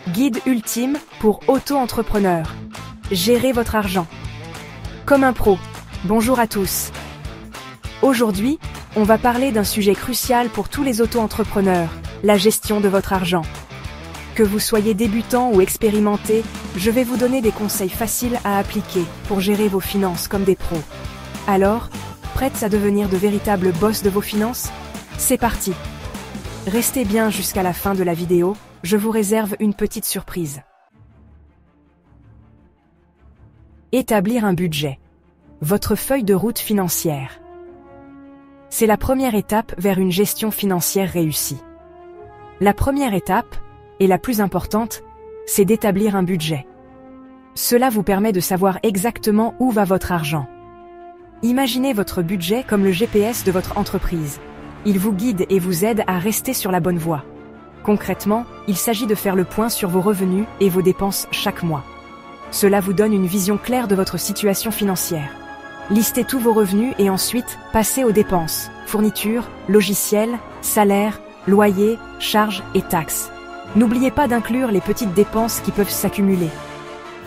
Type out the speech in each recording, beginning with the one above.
Guide ultime pour auto-entrepreneurs. Gérez votre argent. Comme un pro. Bonjour à tous. Aujourd'hui, on va parler d'un sujet crucial pour tous les auto-entrepreneurs, la gestion de votre argent. Que vous soyez débutant ou expérimenté, je vais vous donner des conseils faciles à appliquer pour gérer vos finances comme des pros. Alors, prêtes à devenir de véritables boss de vos finances? C'est parti! Restez bien jusqu'à la fin de la vidéo, je vous réserve une petite surprise. Établir un budget. Votre feuille de route financière. C'est la première étape vers une gestion financière réussie. La première étape, et la plus importante, c'est d'établir un budget. Cela vous permet de savoir exactement où va votre argent. Imaginez votre budget comme le GPS de votre entreprise. Il vous guide et vous aide à rester sur la bonne voie. Concrètement, il s'agit de faire le point sur vos revenus et vos dépenses chaque mois. Cela vous donne une vision claire de votre situation financière. Listez tous vos revenus et ensuite, passez aux dépenses, fournitures, logiciels, salaires, loyers, charges et taxes. N'oubliez pas d'inclure les petites dépenses qui peuvent s'accumuler.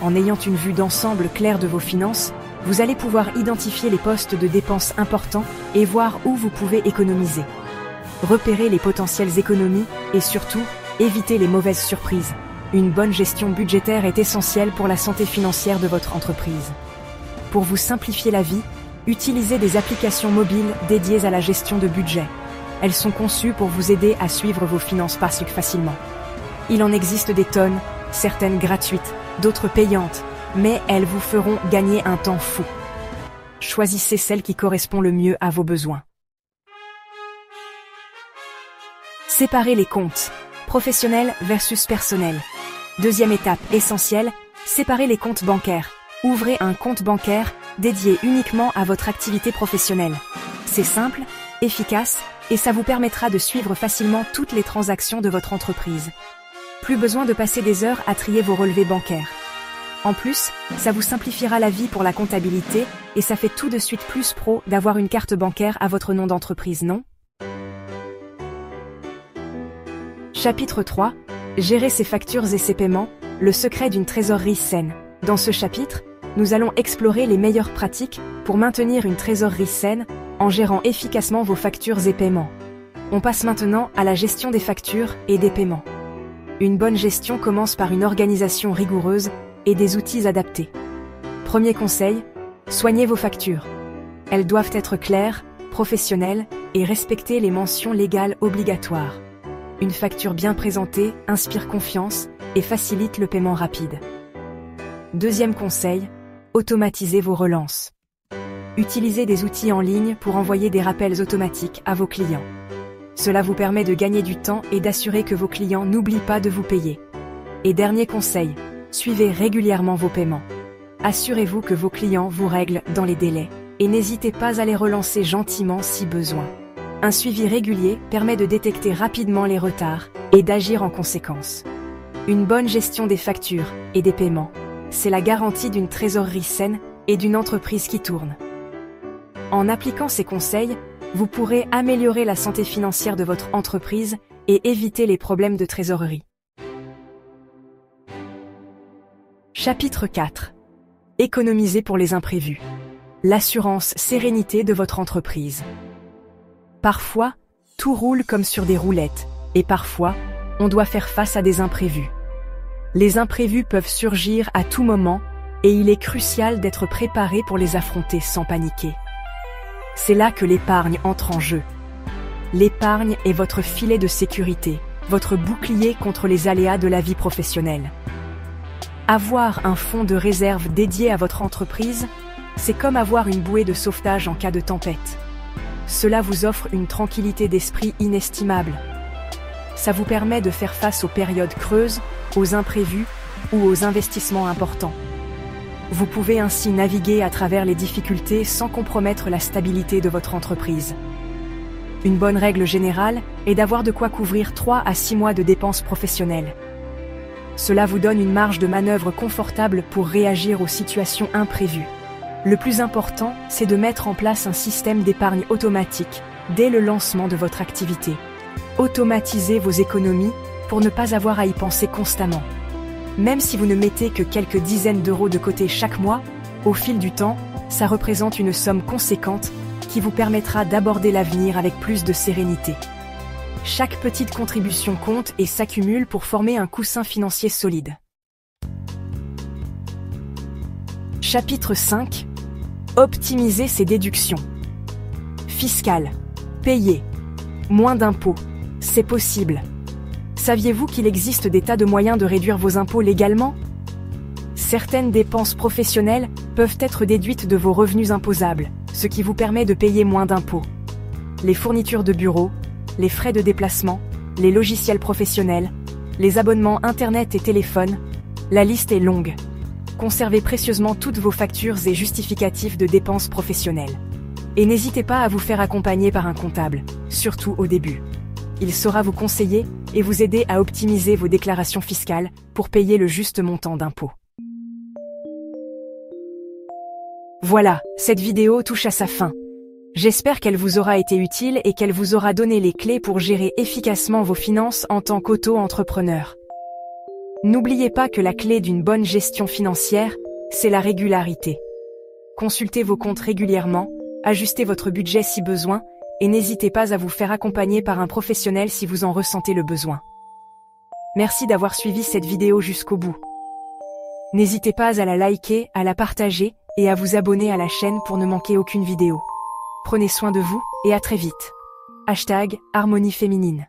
En ayant une vue d'ensemble claire de vos finances, vous allez pouvoir identifier les postes de dépenses importants et voir où vous pouvez économiser. Repérez les potentielles économies et surtout, évitez les mauvaises surprises. Une bonne gestion budgétaire est essentielle pour la santé financière de votre entreprise. Pour vous simplifier la vie, utilisez des applications mobiles dédiées à la gestion de budget. Elles sont conçues pour vous aider à suivre vos finances facilement. Il en existe des tonnes, certaines gratuites, d'autres payantes, mais elles vous feront gagner un temps fou. Choisissez celle qui correspond le mieux à vos besoins. Séparez les comptes, professionnels versus personnels. Deuxième étape essentielle, séparez les comptes bancaires. Ouvrez un compte bancaire dédié uniquement à votre activité professionnelle. C'est simple, efficace, et ça vous permettra de suivre facilement toutes les transactions de votre entreprise. Plus besoin de passer des heures à trier vos relevés bancaires. En plus, ça vous simplifiera la vie pour la comptabilité et ça fait tout de suite plus pro d'avoir une carte bancaire à votre nom d'entreprise, non? Chapitre 3. Gérer ses factures et ses paiements, le secret d'une trésorerie saine. Dans ce chapitre, nous allons explorer les meilleures pratiques pour maintenir une trésorerie saine en gérant efficacement vos factures et paiements. On passe maintenant à la gestion des factures et des paiements. Une bonne gestion commence par une organisation rigoureuse et des outils adaptés. Premier conseil, soignez vos factures. Elles doivent être claires, professionnelles et respecter les mentions légales obligatoires. Une facture bien présentée inspire confiance et facilite le paiement rapide. Deuxième conseil, automatisez vos relances. Utilisez des outils en ligne pour envoyer des rappels automatiques à vos clients. Cela vous permet de gagner du temps et d'assurer que vos clients n'oublient pas de vous payer. Et dernier conseil, suivez régulièrement vos paiements. Assurez-vous que vos clients vous règlent dans les délais et n'hésitez pas à les relancer gentiment si besoin. Un suivi régulier permet de détecter rapidement les retards et d'agir en conséquence. Une bonne gestion des factures et des paiements, c'est la garantie d'une trésorerie saine et d'une entreprise qui tourne. En appliquant ces conseils, vous pourrez améliorer la santé financière de votre entreprise et éviter les problèmes de trésorerie. Chapitre 4. Économiser pour les imprévus. L'assurance sérénité de votre entreprise. Parfois, tout roule comme sur des roulettes, et parfois, on doit faire face à des imprévus. Les imprévus peuvent surgir à tout moment, et il est crucial d'être préparé pour les affronter sans paniquer. C'est là que l'épargne entre en jeu. L'épargne est votre filet de sécurité, votre bouclier contre les aléas de la vie professionnelle. Avoir un fonds de réserve dédié à votre entreprise, c'est comme avoir une bouée de sauvetage en cas de tempête. Cela vous offre une tranquillité d'esprit inestimable. Ça vous permet de faire face aux périodes creuses, aux imprévus ou aux investissements importants. Vous pouvez ainsi naviguer à travers les difficultés sans compromettre la stabilité de votre entreprise. Une bonne règle générale est d'avoir de quoi couvrir 3 à 6 mois de dépenses professionnelles. Cela vous donne une marge de manœuvre confortable pour réagir aux situations imprévues. Le plus important, c'est de mettre en place un système d'épargne automatique dès le lancement de votre activité. Automatisez vos économies pour ne pas avoir à y penser constamment. Même si vous ne mettez que quelques dizaines d'euros de côté chaque mois, au fil du temps, ça représente une somme conséquente qui vous permettra d'aborder l'avenir avec plus de sérénité. Chaque petite contribution compte et s'accumule pour former un coussin financier solide. Chapitre 5. Optimiser ses déductions. Fiscales. Payer. Moins d'impôts. C'est possible. Saviez-vous qu'il existe des tas de moyens de réduire vos impôts légalement ? Certaines dépenses professionnelles peuvent être déduites de vos revenus imposables, ce qui vous permet de payer moins d'impôts. Les fournitures de bureau, les frais de déplacement, les logiciels professionnels, les abonnements Internet et téléphone, la liste est longue. Conservez précieusement toutes vos factures et justificatifs de dépenses professionnelles. Et n'hésitez pas à vous faire accompagner par un comptable, surtout au début. Il saura vous conseiller et vous aider à optimiser vos déclarations fiscales pour payer le juste montant d'impôts. Voilà, cette vidéo touche à sa fin. J'espère qu'elle vous aura été utile et qu'elle vous aura donné les clés pour gérer efficacement vos finances en tant qu'auto-entrepreneur. N'oubliez pas que la clé d'une bonne gestion financière, c'est la régularité. Consultez vos comptes régulièrement, ajustez votre budget si besoin, et n'hésitez pas à vous faire accompagner par un professionnel si vous en ressentez le besoin. Merci d'avoir suivi cette vidéo jusqu'au bout. N'hésitez pas à la liker, à la partager, et à vous abonner à la chaîne pour ne manquer aucune vidéo. Prenez soin de vous, et à très vite. #Harmonie féminine.